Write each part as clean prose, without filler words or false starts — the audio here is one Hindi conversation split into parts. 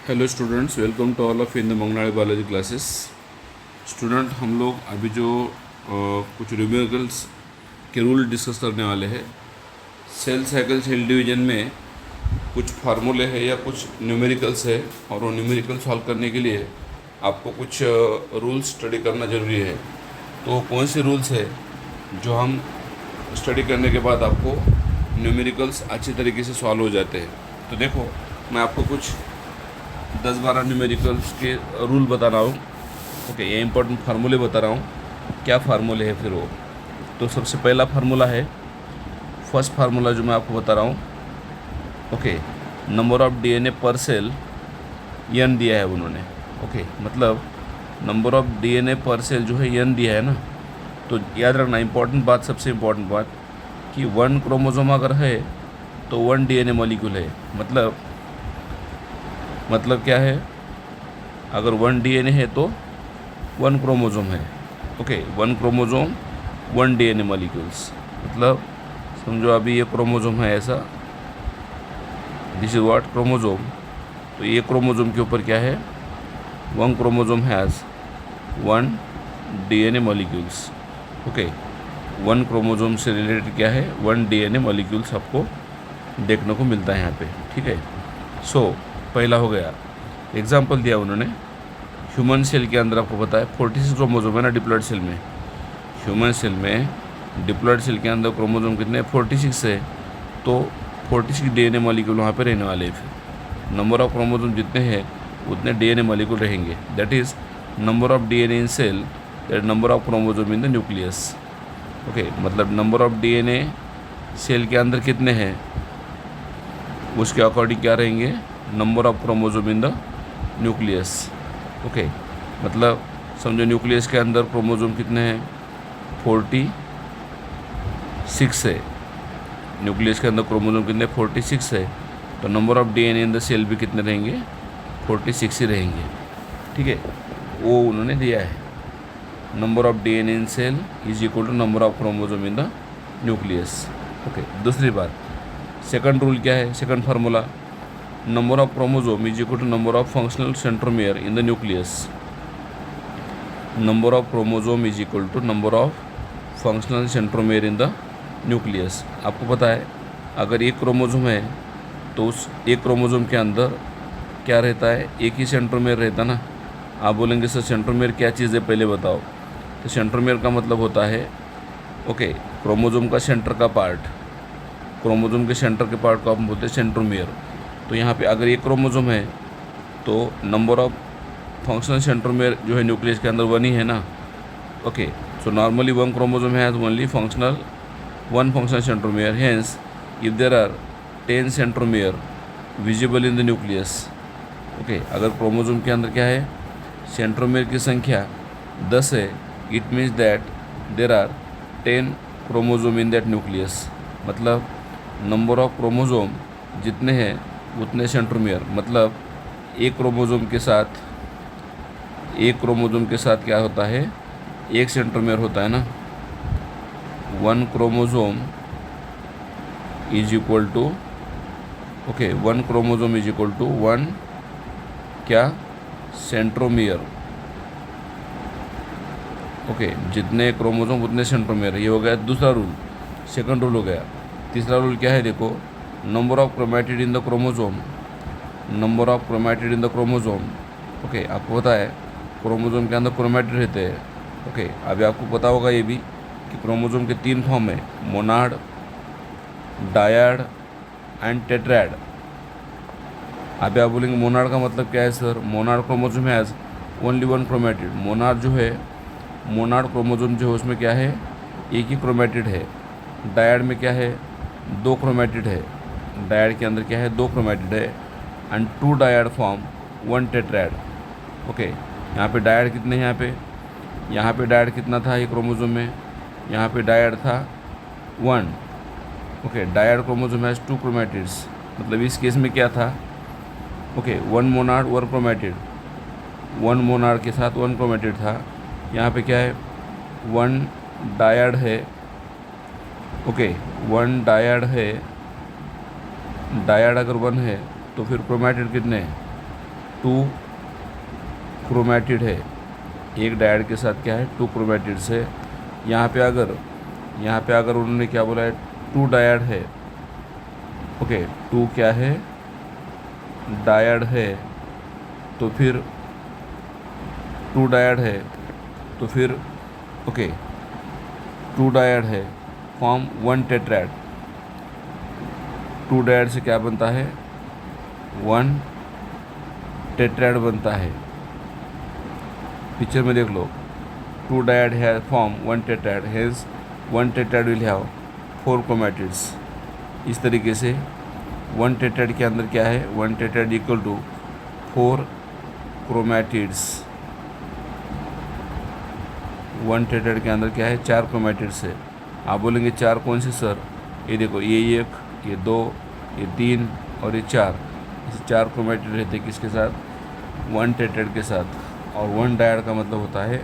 Hello students, welcome to all of in the मंगनाड़ी बायोलॉजी क्लासेस। स्टूडेंट, हम लोग अभी जो कुछ न्यूमेरिकल्स के रूल डिस्कस करने वाले हैं। सेल साइकिल सेल डिवीजन में कुछ फार्मूले हैं या कुछ न्यूमेरिकल्स है, और वो न्यूमेरिकल सॉल्व करने के लिए आपको कुछ रूल्स स्टडी करना ज़रूरी है। तो कौन से रूल्स है जो हम स्टडी करने के बाद आपको न्यूमेरिकल्स अच्छी तरीके से सॉल्व हो जाते हैं। तो देखो, मैं आपको कुछ 10-12 न्यूमेरिकल्स के रूल बता रहा हूँ। ओके, ये इंपॉर्टेंट फार्मूले बता रहा हूँ। क्या फार्मूले है फिर वो? तो सबसे पहला फार्मूला है, फर्स्ट फार्मूला जो मैं आपको बता रहा हूँ। Okay, number of DNA per cell n दिया है उन्होंने। ओके, मतलब number of DNA per cell जो है n दिया है ना। तो याद रखना, इंपॉर्टेंट बात, सबसे इम्पॉर्टेंट बात कि 1 क्रोमोसोम अगर है तो 1 डीएनए मॉलिक्यूल है। मतलब क्या है? अगर 1 डीएनए है तो 1 क्रोमोसोम है। Okay, 1 chromosome 1 DNA molecules. मतलब समझो अभी ये क्रोमोसोम है ऐसा, दिस इज व्हाट क्रोमोसोम। तो ये क्रोमोसोम के ऊपर क्या है? 1 chromosome has 1 DNA molecules. Okay, 1 chromosome से रिलेटेड क्या है? 1 डीएनए मॉलिक्यूल्स आपको देखने को मिलता है यहाँ पे। ठीक है, सो पहला हो गया। एग्जाम्पल दिया उन्होंने, ह्यूमन सेल के अंदर आपको पता है 46 क्रोमोसोम है ना डिप्लॉइड सेल में। ह्यूमन सेल में डिप्लॉइड सेल के अंदर क्रोमोसोम कितने? 46 है। तो 46 डीएनए मॉलिक्यूल वहाँ पे रहने वाले हैं। फिर नंबर ऑफ क्रोमोसोम जितने हैं उतने डीएनए मॉलिक्यूल रहेंगे। That is number of DNA in cell, that number of chromosome in the nucleus. Okay, मतलब नंबर ऑफ डीएनए सेल के अंदर कितने हैं उसके अकॉर्डिंग क्या रहेंगे? Number of chromosome in the nucleus. Okay, मतलब समझो न्यूक्लियस के अंदर क्रोमोसोम कितने हैं? 46 है। न्यूक्लियस के अंदर क्रोमोसोम कितने? 46 है। तो number of DNA in the cell भी कितने रहेंगे? 46 ही रहेंगे। ठीक है, वो उन्होंने दिया है। Number of DNA in cell is equal to number of chromosome in the nucleus. Okay, दूसरी बात, सेकंड रूल क्या है? Second formula, number of chromosome is equal to number of functional centromere in the nucleus. Number of chromosome is equal to number of functional centromere in the nucleus. आपको पता है, अगर एक क्रोमोसोम है तो उस एक क्रोमोसोम के अंदर क्या रहता है? एक ही सेंट्रोमियर रहता ना। आप बोलेंगे सर सेंट्रोमियर क्या चीज़ है, पहले बताओ। तो सेंट्रोमियर का मतलब होता है, ओके, क्रोमोसोम का सेंटर का पार्ट। क्रोमोसोम के सेंटर के पार्ट को आप बोलते हैं सेंट्रोमियर। तो यहाँ पे अगर एक क्रोमोसोम है तो नंबर ऑफ फंक्शनल सेंट्रोमियर जो है न्यूक्लियस के अंदर 1 ही है ना। Okay, so normally 1 chromosome has only 1 functional centromere. Hence if there are 10 centromere visible in the nucleus. Okay, अगर क्रोमोसोम के अंदर क्या है? सेंट्रोमियर की संख्या 10 है, it means that there are 10 chromosome in that nucleus. मतलब नंबर ऑफ क्रोमोसोम जितने हैं उतने सेंट्रोमियर। मतलब एक क्रोमोसोम के साथ क्या होता है? एक सेंट्रोमियर होता है ना। 1 chromosome is equal to, okay, 1 chromosome is equal to 1 क्या? सेंट्रोमियर। ओके, जितने क्रोमोसोम उतने सेंट्रोमियर। ये हो गया दूसरा रूल, सेकंड रूल हो गया। तीसरा रूल क्या है? देखो, number of chromatid in the chromosome. Number of chromatid in the chromosome. Okay, आपको पता है क्रोमोसोम के अंदर क्रोमैटिड रहते हैं। ओके, अभी आपको पता होगा ये भी कि क्रोमोसोम के 3 फॉर्म है, मोनाड, डायड एंड टेट्राड। अभी आप बोलेंगे मोनाड का मतलब क्या है sir? Monod chromosome has only 1 chromatid. Monod chromosome जो है उसमें क्या है? एक ही क्रोमैटिड है। डायड में क्या है? 2 क्रोमैटिड है। डायड के अंदर क्या है? 2 क्रोमैटिड है। And 2 dyad form 1 tetrad. Okay, यहाँ पे डायड कितने हैं? यहाँ पे डायड कितना था ये क्रोमोसोम में? यहाँ पे डायड था 1। Okay, dyad chromosome has 2 chromatids. मतलब इस केस में क्या था? Okay, 1 Monod 1 chromatid. 1 मोनाड के साथ 1 क्रोमैटिड था। यहाँ पे क्या है? 1 डायड है। ओके, 1 डायड है। डायड अगर 1 है तो फिर क्रोमैटिड कितने हैं? 2 क्रोमैटिड है, एक डायड के साथ क्या है 2 क्रोमैटिड्स है। यहाँ पे अगर उन्होंने क्या बोला है 2 डायड है, ओके 2 क्या है डायड है, तो फिर 2 डायड है, तो फिर ओके 2 डायड है फॉर्म 1 टेट्राड। 2 डायड से क्या बनता है 1 टेट्राड बनता है। पिक्चर में देख लो 2 डायड है form 1 tetrad, hence 1 tetrad will have 4 chromatids. इस तरीके से 1 टेट्राड के अंदर क्या है 1 tetrad equal to 4 chromatids. 1 tetrad के अंदर क्या है 4 क्रोमैटिड्स है। आप बोलेंगे 4 कौन से सर, ये देखो ये 1, ये 2, ये 3 और ये 4, इसे 4 क्रोमैटिड रहते हैं किसके साथ 1 टेट्राड के साथ। और 1 डायड का मतलब होता है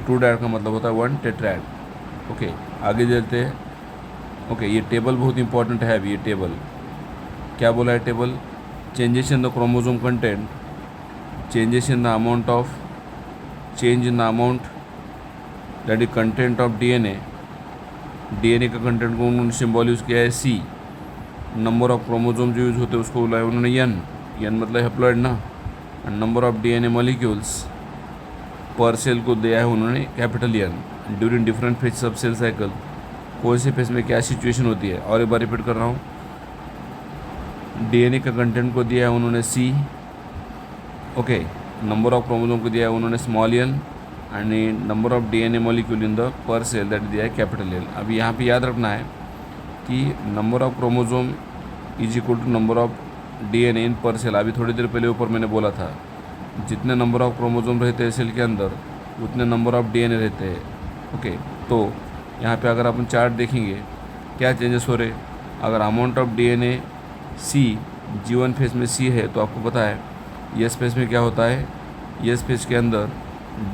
2 डायड का मतलब होता है 1 टेट्राड। ओके आगे चलते हैं। ओके ये टेबल बहुत इंपॉर्टेंट है। अभी ये टेबल क्या बोला है, table changes in the chromosome content, changes in the amount of change in the amount that is content of DNA. DNA का कंटेंट को उन्होंने सिंबल यूज़ किया है सी। नंबर ऑफ क्रोमोसोम जो यूज़ होते हैं उसको बोला है उन्होंने एन मतलब हैप्लॉइड ना। And number of DNA molecules per cell को दिया है उन्होंने capital n. During different phase of cell cycle, कौन से फेज में क्या सिचुएशन होती है। और एक बार रिपीट कर रहा हूँ, डीएनए का कंटेंट को दिया है उन्होंने c, okay number of chromosome को दिया है उन्होंने small n, and number of DNA molecule in the per cell that दिया है कैपिटल एल। अब यहाँ पे याद रखना है कि number of chromosome is equal to number of DNA in per cell. अभी थोड़ी देर पहले ऊपर मैंने बोला था जितने नंबर ऑफ क्रोमोसोम रहते हैं सेल के अंदर उतने नंबर ऑफ डीएनए रहते हैं। ओके तो यहाँ पे अगर अपन चार्ट देखेंगे क्या चेंजेस हो रहे, अगर amount of DNA c G1 phase में सी है तो आपको पता है एस फेज में क्या होता है, एस फेज के अंदर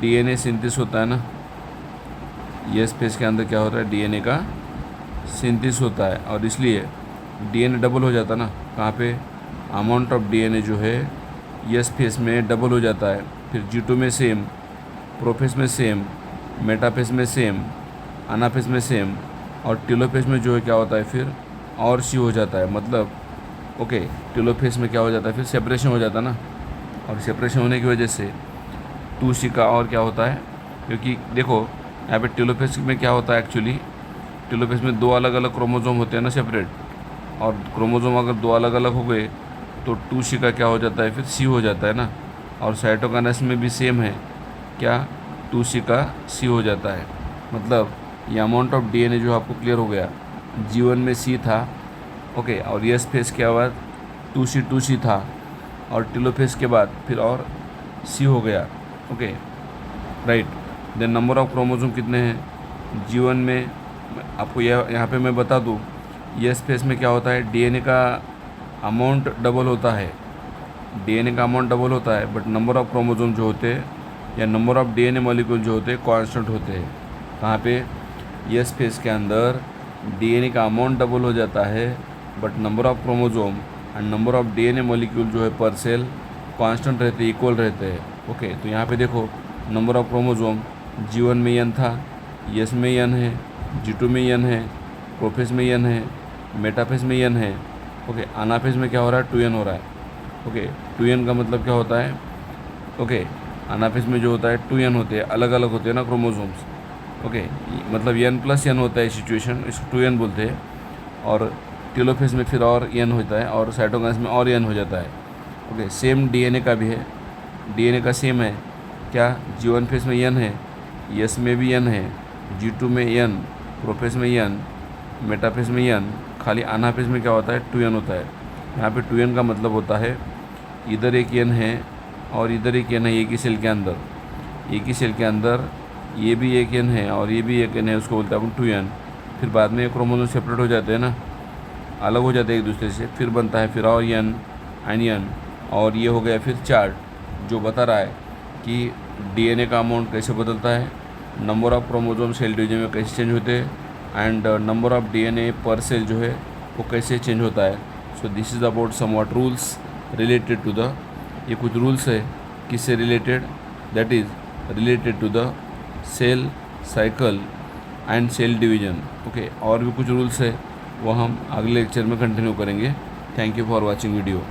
डीएनए सिंथेसिस होता है ना। एस फेज के अंदर क्या होता है डीएनए का सिंथेसिस होता है और इसलिए डीएनए डबल हो जाता है ना। कहाँ पे अमाउंट ऑफ डीएनए जो है एस फेज में डबल हो जाता है। फिर G2 में सेम, प्रोफेज में सेम, मेटाफेज में सेम, अनाफेज में सेम और टेलोफेज में जो है क्या होता है फिर और सी हो जाता है। मतलब ओके टेलोफेज में क्या हो जाता है फिर सेपरेशन हो जाता है ना। और सेपरेशन होने की वजह से 2C का और क्या होता है, क्योंकि देखो यहाँ पे टेलोफेज में क्या होता है एक्चुअली, टेलोफेज में 2 अलग अलग क्रोमोसोम होते हैं ना सेपरेट, और क्रोमोसोम अगर 2 अलग अलग हो गए तो 2C का क्या हो जाता है फिर C हो जाता है ना। और साइटोकाइनेसिस में भी सेम है, क्या 2C का C हो जाता है। मतलब ये अमाउंट ऑफ डीएनए जो आपको क्लियर हो गया, G1 में C था, ओके और एस फेज के बाद 2C था और टेलोफेज के बाद फिर और C हो गया। Okay right. Then number of chromosome कितने हैं G1 में, आपको यहाँ पे मैं बता दूँ एस फेज में क्या होता है डीएनए का अमाउंट डबल होता है, डीएनए का अमाउंट डबल होता है बट नंबर ऑफ क्रोमोसोम जो होते हैं या नंबर ऑफ डीएनए मॉलिक्यूल जो होते हैं कांस्टेंट होते हैं। कहाँ पे एस फेज के अंदर डीएनए का अमाउंट डबल हो जाता है but number of chromosome and number of DNA molecule जो है पर सेल कांस्टेंट रहते हैं, इक्वल रहते हैं। ओके तो यहाँ पे देखो नंबर ऑफ क्रोमोसोम G1 में n था, एस में n है, G2 में n है, प्रोफेज में n है, मेटाफेज में n है। ओके अनाफेज में क्या हो रहा है 2n हो रहा है। ओके 2n का मतलब क्या होता है, ओके अनाफेज में जो होता है 2n होते हैं, अलग अलग होते हैं ना क्रोमोसोम्स। ओके मतलब n+n होता है सिचुएशन, इसको 2n बोलते हैं। और टेलोफेज में फिर और n होता है और साइटोकाइनेसिस में और n हो जाता है। ओके सेम डीएनए का भी है, डीएनए का सेम है, क्या G1 फेज में n है, एस में भी n है, G2 में n, प्रोफेज में n, मेटाफेज में n, खाली अनाफेज में क्या होता है 2n होता है। यहाँ पे 2n का मतलब होता है इधर एक n है और इधर एक n है, एक ही सेल के अंदर, एक ही सेल के अंदर ये भी एक n है और ये भी एक n है, उसको बोलते हैं अपन 2n। फिर बाद में क्रोमोसोम सेपरेट हो जाते हैं ना, अलग हो जाते हैं एक दूसरे से, फिर बनता है फिर और n एंड n। और ये हो गया फिर चार्ट जो बता रहा है कि डीएनए का अमाउंट कैसे बदलता है, number of chromosome cell division में कैसे चेंज होते हैं and number of DNA per cell जो है वो कैसे चेंज होता है। So this is about somewhat rules related to the ये कुछ रूल्स है किससे related, that is related to the cell cycle and cell division. Okay, और भी कुछ रूल्स है वो हम अगले लेक्चर में कंटिन्यू करेंगे। Thank you for watching video.